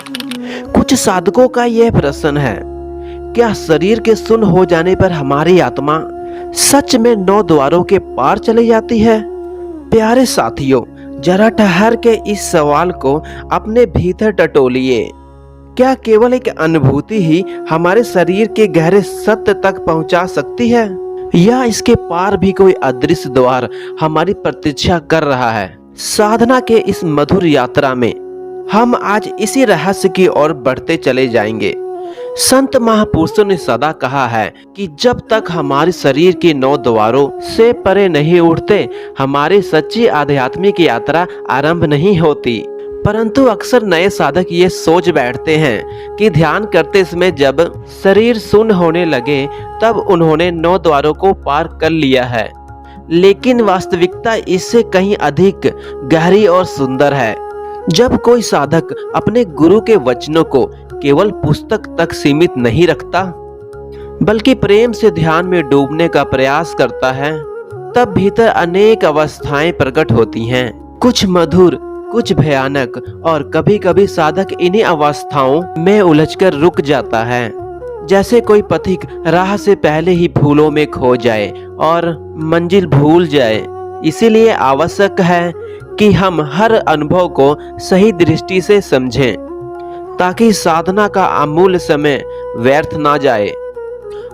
कुछ साधकों का यह प्रश्न है, क्या शरीर के शून्य हो जाने पर हमारी आत्मा सच में 9 द्वारों के पार चली जाती है? प्यारे साथियों, जरा ठहर के इस सवाल को अपने भीतर टटोलिए। क्या केवल एक अनुभूति ही हमारे शरीर के गहरे सत्य तक पहुंचा सकती है, या इसके पार भी कोई अदृश्य द्वार हमारी प्रतीक्षा कर रहा है? साधना के इस मधुर यात्रा में हम आज इसी रहस्य की ओर बढ़ते चले जाएंगे। संत महापुरुषों ने सदा कहा है कि जब तक हमारे शरीर के 9 द्वारों से परे नहीं उठते, हमारी सच्ची आध्यात्मिक यात्रा आरंभ नहीं होती। परंतु अक्सर नए साधक ये सोच बैठते हैं कि ध्यान करते समय जब शरीर शून्य होने लगे तब उन्होंने 9 द्वारों को पार कर लिया है। लेकिन वास्तविकता इससे कहीं अधिक गहरी और सुंदर है। जब कोई साधक अपने गुरु के वचनों को केवल पुस्तक तक सीमित नहीं रखता, बल्कि प्रेम से ध्यान में डूबने का प्रयास करता है, तब भीतर अनेक अवस्थाएं प्रकट होती हैं। कुछ मधुर, कुछ भयानक, और कभी कभी साधक इन्हीं अवस्थाओं में उलझकर रुक जाता है, जैसे कोई पथिक राह से पहले ही फूलों में खो जाए और मंजिल भूल जाए। इसीलिए आवश्यक है कि हम हर अनुभव को सही दृष्टि से समझें, ताकि साधना का अमूल्य समय व्यर्थ ना जाए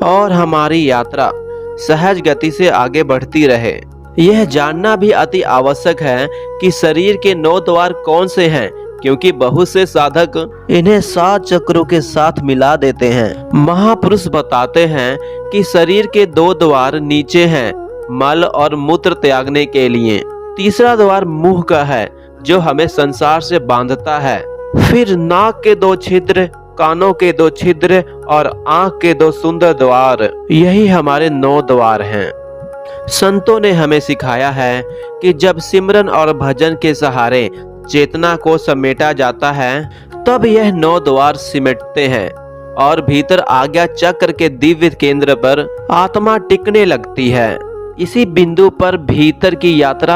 और हमारी यात्रा सहज गति से आगे बढ़ती रहे। यह जानना भी अति आवश्यक है कि शरीर के 9 द्वार कौन से हैं, क्योंकि बहुत से साधक इन्हें 7 चक्रों के साथ मिला देते हैं। महापुरुष बताते हैं कि शरीर के 2 द्वार नीचे हैं, मल और मूत्र त्यागने के लिए। तीसरा द्वार मुंह का है, जो हमें संसार से बांधता है। फिर नाक के 2 छिद्र, कानों के 2 छिद्र और आंख के 2 सुंदर द्वार, यही हमारे 9 द्वार हैं। संतों ने हमें सिखाया है कि जब सिमरन और भजन के सहारे चेतना को समेटा जाता है, तब यह 9 द्वार सिमटते हैं और भीतर आज्ञा चक्र के दिव्य केंद्र पर आत्मा टिकने लगती है। इसी बिंदु पर भीतर की यात्रा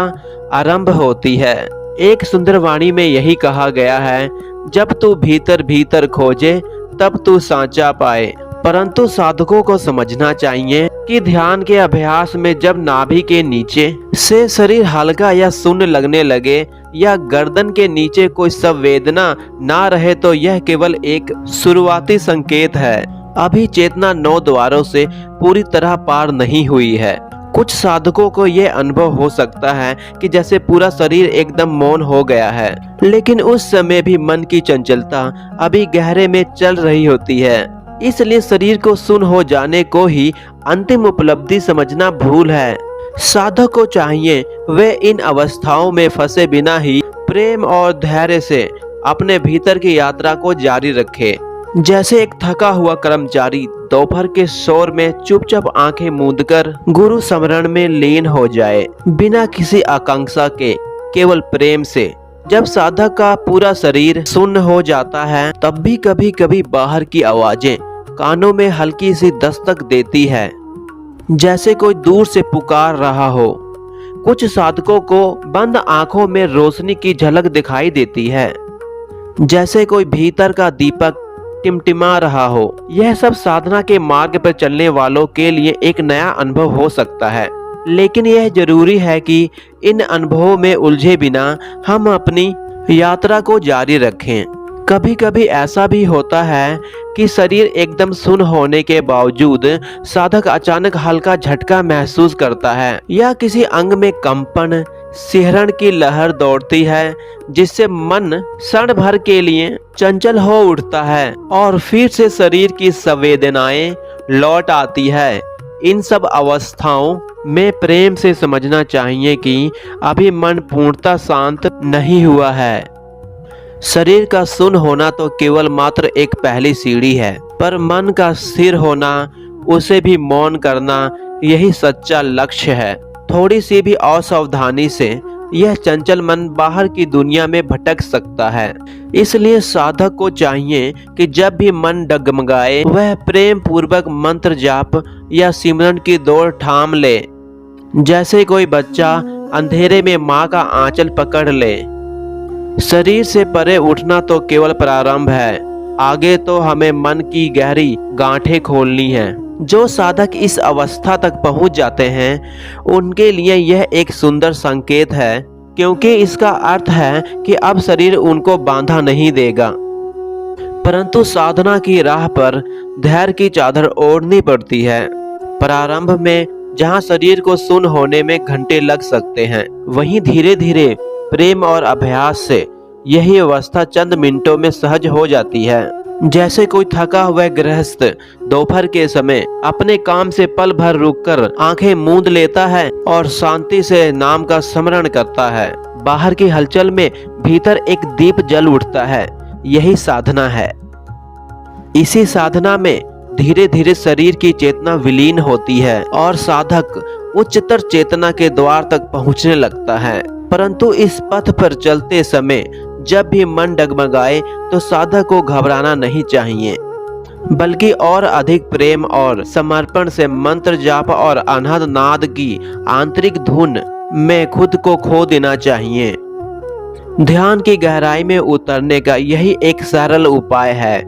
आरंभ होती है। एक सुंदर वाणी में यही कहा गया है, जब तू भीतर भीतर खोजे तब तू सांचा पाए। परंतु साधकों को समझना चाहिए कि ध्यान के अभ्यास में जब नाभि के नीचे से शरीर हल्का या शून्य लगने लगे, या गर्दन के नीचे कोई संवेदना ना रहे, तो यह केवल एक शुरुआती संकेत है। अभी चेतना 9 द्वारों से पूरी तरह पार नहीं हुई है। कुछ साधकों को यह अनुभव हो सकता है कि जैसे पूरा शरीर एकदम मौन हो गया है, लेकिन उस समय भी मन की चंचलता अभी गहरे में चल रही होती है। इसलिए शरीर को शून्य हो जाने को ही अंतिम उपलब्धि समझना भूल है। साधक को चाहिए वे इन अवस्थाओं में फंसे बिना ही प्रेम और धैर्य से अपने भीतर की यात्रा को जारी रखे। जैसे एक थका हुआ कर्मचारी दोपहर के शोर में चुपचाप आंखें मूंदकर गुरु स्मरण में लीन हो जाए, बिना किसी आकांक्षा के, केवल प्रेम से। जब साधक का पूरा शरीर शून्य हो जाता है, तब भी कभी कभी बाहर की आवाजें कानों में हल्की सी दस्तक देती है, जैसे कोई दूर से पुकार रहा हो। कुछ साधकों को बंद आंखों में रोशनी की झलक दिखाई देती है, जैसे कोई भीतर का दीपक टिमटिमा रहा हो। यह सब साधना के मार्ग पर चलने वालों के लिए एक नया अनुभव हो सकता है, लेकिन यह जरूरी है कि इन अनुभवों में उलझे बिना हम अपनी यात्रा को जारी रखें। कभी कभी ऐसा भी होता है कि शरीर एकदम शून्य होने के बावजूद साधक अचानक हल्का झटका महसूस करता है, या किसी अंग में कंपन, सिहरण की लहर दौड़ती है, जिससे मन क्षण भर के लिए चंचल हो उठता है और फिर से शरीर की संवेदनाएं लौट आती है। इन सब अवस्थाओं में प्रेम से समझना चाहिए कि अभी मन पूर्णतः शांत नहीं हुआ है। शरीर का शून्य होना तो केवल मात्र एक पहली सीढ़ी है, पर मन का स्थिर होना, उसे भी मौन करना, यही सच्चा लक्ष्य है। थोड़ी सी भी असावधानी से यह चंचल मन बाहर की दुनिया में भटक सकता है। इसलिए साधक को चाहिए कि जब भी मन डगमगाए, वह प्रेम पूर्वक मंत्र जाप या सिमरन की दौड़ थाम ले, जैसे कोई बच्चा अंधेरे में माँ का आंचल पकड़ ले। शरीर से परे उठना तो केवल प्रारंभ है, आगे तो हमें मन की गहरी गांठें खोलनी हैं। जो साधक इस अवस्था तक पहुंच जाते हैं उनके लिए यह एक सुंदर संकेत है, क्योंकि इसका अर्थ है कि अब शरीर उनको बांधा नहीं देगा, परंतु साधना की राह पर धैर्य की चादर ओढ़नी पड़ती है। प्रारंभ में जहां शरीर को सुन्न होने में घंटे लग सकते हैं, वहीं धीरे धीरे प्रेम और अभ्यास से यही अवस्था चंद मिनटों में सहज हो जाती है। जैसे कोई थका हुआ गृहस्थ दोपहर के समय अपने काम से पल भर रुककर आंखें मूंद लेता है और शांति से नाम का स्मरण करता है। बाहर की हलचल में भीतर एक दीप जल उठता है, यही साधना है। इसी साधना में धीरे धीरे शरीर की चेतना विलीन होती है और साधक उच्चतर चेतना के द्वार तक पहुंचने लगता है। परंतु इस पथ पर चलते समय जब भी मन डगमगाए तो साधक को घबराना नहीं चाहिए, बल्कि और अधिक प्रेम और समर्पण से मंत्र जाप और अनहद नाद की आंतरिक धुन में खुद को खो देना चाहिए। ध्यान की गहराई में उतरने का यही एक सरल उपाय है।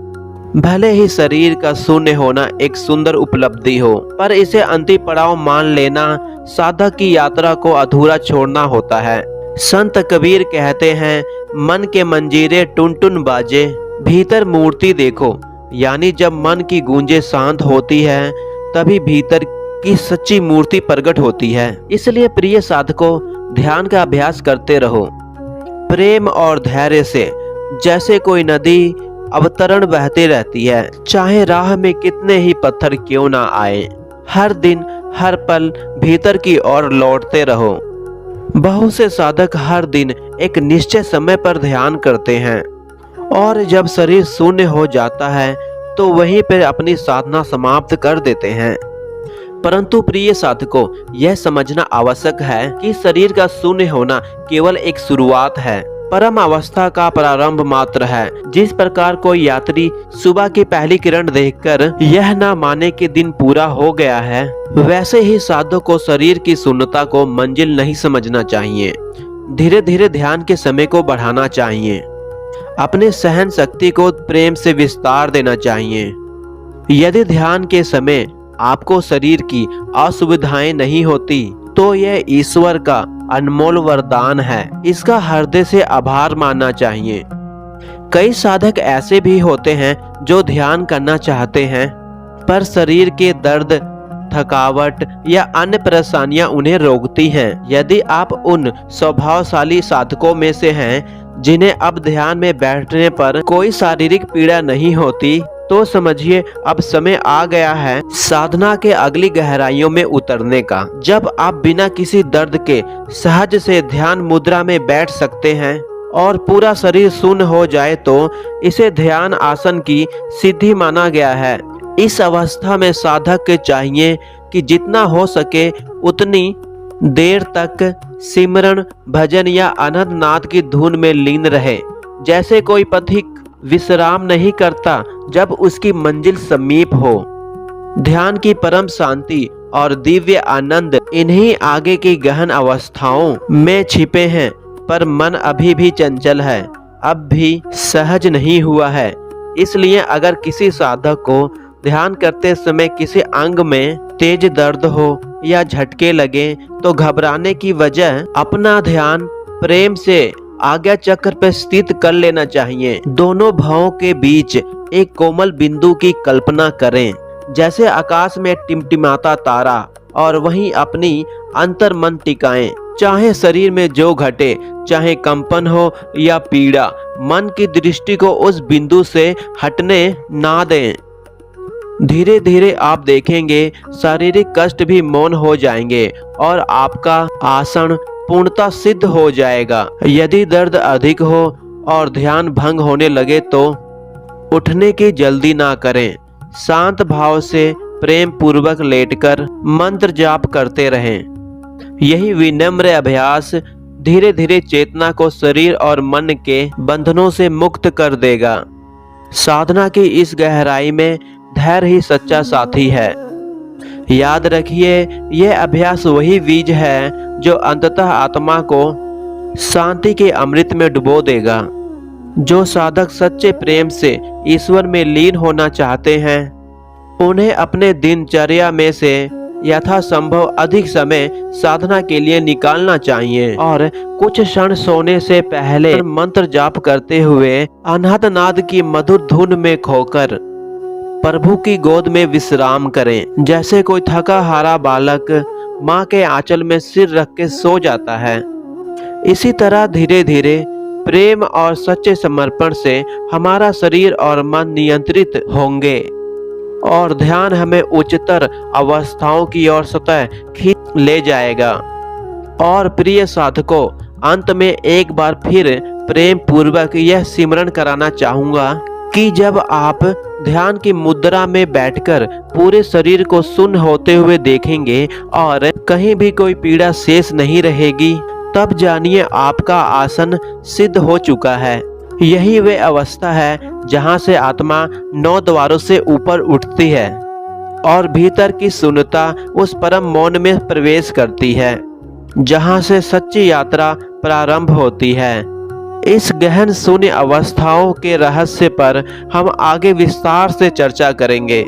भले ही शरीर का शून्य होना एक सुंदर उपलब्धि हो, पर इसे अंतिम पड़ाव मान लेना साधक की यात्रा को अधूरा छोड़ना होता है। संत कबीर कहते हैं, मन के मंजीरे टुन टुन बाजे, भीतर मूर्ति देखो। यानी जब मन की गूंजे शांत होती है तभी भीतर की सच्ची मूर्ति प्रकट होती है। इसलिए प्रिय साधकों, ध्यान का अभ्यास करते रहो, प्रेम और धैर्य से। जैसे कोई नदी अवतरण बहती रहती है, चाहे राह में कितने ही पत्थर क्यों ना आए। हर दिन हर पल भीतर की ओर लौटते रहो। बहुत से साधक हर दिन एक निश्चित समय पर ध्यान करते हैं और जब शरीर शून्य हो जाता है तो वहीं पर अपनी साधना समाप्त कर देते हैं। परंतु प्रिय साधकों, यह समझना आवश्यक है कि शरीर का शून्य होना केवल एक शुरुआत है, परम अवस्था का प्रारंभ मात्र है। जिस प्रकार कोई यात्री सुबह की पहली किरण देखकर यह न माने कि दिन पूरा हो गया है, वैसे ही साधक को शरीर की शून्यता को मंजिल नहीं समझना चाहिए। धीरे धीरे ध्यान के समय को बढ़ाना चाहिए, अपने सहन शक्ति को प्रेम से विस्तार देना चाहिए। यदि ध्यान के समय आपको शरीर की असुविधाएं नहीं होती तो यह ईश्वर का अनमोल वरदान है, इसका हृदय से आभार मानना चाहिए। कई साधक ऐसे भी होते हैं जो ध्यान करना चाहते हैं, पर शरीर के दर्द, थकावट या अन्य परेशानियां उन्हें रोकती हैं। यदि आप उन स्वभावशाली साधकों में से हैं जिन्हें अब ध्यान में बैठने पर कोई शारीरिक पीड़ा नहीं होती, तो समझिए अब समय आ गया है साधना के अगली गहराइयों में उतरने का। जब आप बिना किसी दर्द के सहज से ध्यान मुद्रा में बैठ सकते हैं और पूरा शरीर शून्य हो जाए तो इसे ध्यान आसन की सिद्धि माना गया है। इस अवस्था में साधक के चाहिए कि जितना हो सके उतनी देर तक सिमरन, भजन या अनहद नाद की धुन में लीन रहे। जैसे कोई पथिक विश्राम नहीं करता जब उसकी मंजिल समीप हो। ध्यान की परम शांति और दिव्य आनंद इन्हीं आगे की गहन अवस्थाओं में छिपे हैं, पर मन अभी भी चंचल है, अब भी सहज नहीं हुआ है। इसलिए अगर किसी साधक को ध्यान करते समय किसी अंग में तेज दर्द हो या झटके लगे तो घबराने की वजह अपना ध्यान प्रेम से आज्ञा चक्र पर स्थित कर लेना चाहिए। दोनों भावों के बीच एक कोमल बिंदु की कल्पना करें, जैसे आकाश में टिमटिमाता तारा, और वहीं अपनी अंतर मन टिकाएं। चाहे शरीर में जो घटे, चाहे कंपन हो या पीड़ा, मन की दृष्टि को उस बिंदु से हटने ना दें। धीरे धीरे आप देखेंगे शारीरिक कष्ट भी मौन हो जाएंगे और आपका आसन पूर्णता सिद्ध हो जाएगा। यदि दर्द अधिक हो और ध्यान भंग होने लगे तो उठने की जल्दी ना करें। शांत भाव से प्रेम पूर्वक लेटकर मंत्र जाप करते रहें। यही विनम्र अभ्यास धीरे धीरे चेतना को शरीर और मन के बंधनों से मुक्त कर देगा। साधना की इस गहराई में धैर्य ही सच्चा साथी है। याद रखिए, यह अभ्यास वही बीज है जो अंततः आत्मा को शांति के अमृत में डुबो देगा। जो साधक सच्चे प्रेम से ईश्वर में लीन होना चाहते हैं, उन्हें अपने दिनचर्या में से यथासंभव अधिक समय साधना के लिए निकालना चाहिए और कुछ क्षण सोने से पहले मंत्र जाप करते हुए अनहद नाद की मधुर धुन में खोकर प्रभु की गोद में विश्राम करें। जैसे कोई थका हारा बालक माँ के आंचल में सिर रख के सो जाता है, इसी तरह धीरे धीरे प्रेम और सच्चे समर्पण से हमारा शरीर और मन नियंत्रित होंगे और ध्यान हमें उच्चतर अवस्थाओं की ओर सतह खींच ले जाएगा। और प्रिय साधकों, अंत में एक बार फिर प्रेम पूर्वक यह सिमरन कराना चाहूँगा कि जब आप ध्यान की मुद्रा में बैठकर पूरे शरीर को शून्य होते हुए देखेंगे और कहीं भी कोई पीड़ा शेष नहीं रहेगी, तब जानिए आपका आसन सिद्ध हो चुका है। यही वे अवस्था है जहां से आत्मा 9 द्वारों से ऊपर उठती है और भीतर की शून्यता उस परम मौन में प्रवेश करती है, जहां से सच्ची यात्रा प्रारंभ होती है। इस गहन शून्य अवस्थाओं के रहस्य पर हम आगे विस्तार से चर्चा करेंगे,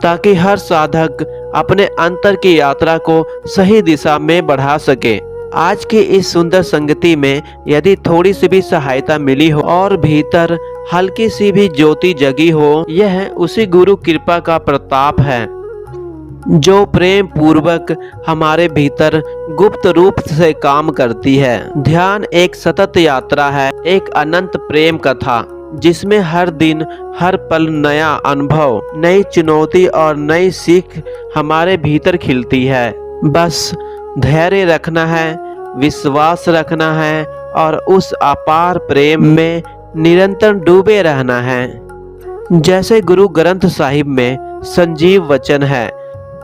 ताकि हर साधक अपने अंतर की यात्रा को सही दिशा में बढ़ा सके। आज की इस सुंदर संगति में यदि थोड़ी सी भी सहायता मिली हो और भीतर हल्की सी भी ज्योति जगी हो, यह उसी गुरु कृपा का प्रताप है जो प्रेम पूर्वक हमारे भीतर गुप्त रूप से काम करती है। ध्यान एक सतत यात्रा है, एक अनंत प्रेम कथा, जिसमें हर दिन हर पल नया अनुभव, नई चुनौती और नई सीख हमारे भीतर खिलती है। बस धैर्य रखना है, विश्वास रखना है और उस अपार प्रेम में निरंतर डूबे रहना है। जैसे गुरु ग्रंथ साहिब में संजीव वचन है,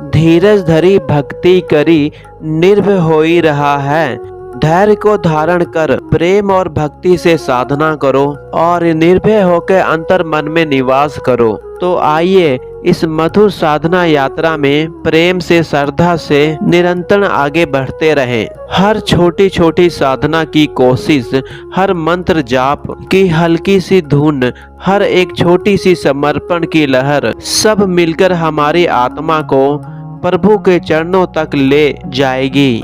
धीरज धरी भक्ति करी निर्भय होई रहा है। धैर्य को धारण कर प्रेम और भक्ति से साधना करो और निर्भय होकर अंतर मन में निवास करो। तो आइए इस मधुर साधना यात्रा में प्रेम से, श्रद्धा से निरंतर आगे बढ़ते रहें। हर छोटी छोटी साधना की कोशिश, हर मंत्र जाप की हल्की सी धुन, हर एक छोटी सी समर्पण की लहर, सब मिलकर हमारी आत्मा को प्रभु के चरणों तक ले जाएगी।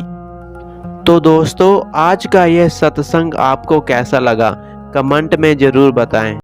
तो दोस्तों, आज का यह सत्संग आपको कैसा लगा, कमेंट में जरूर बताएं।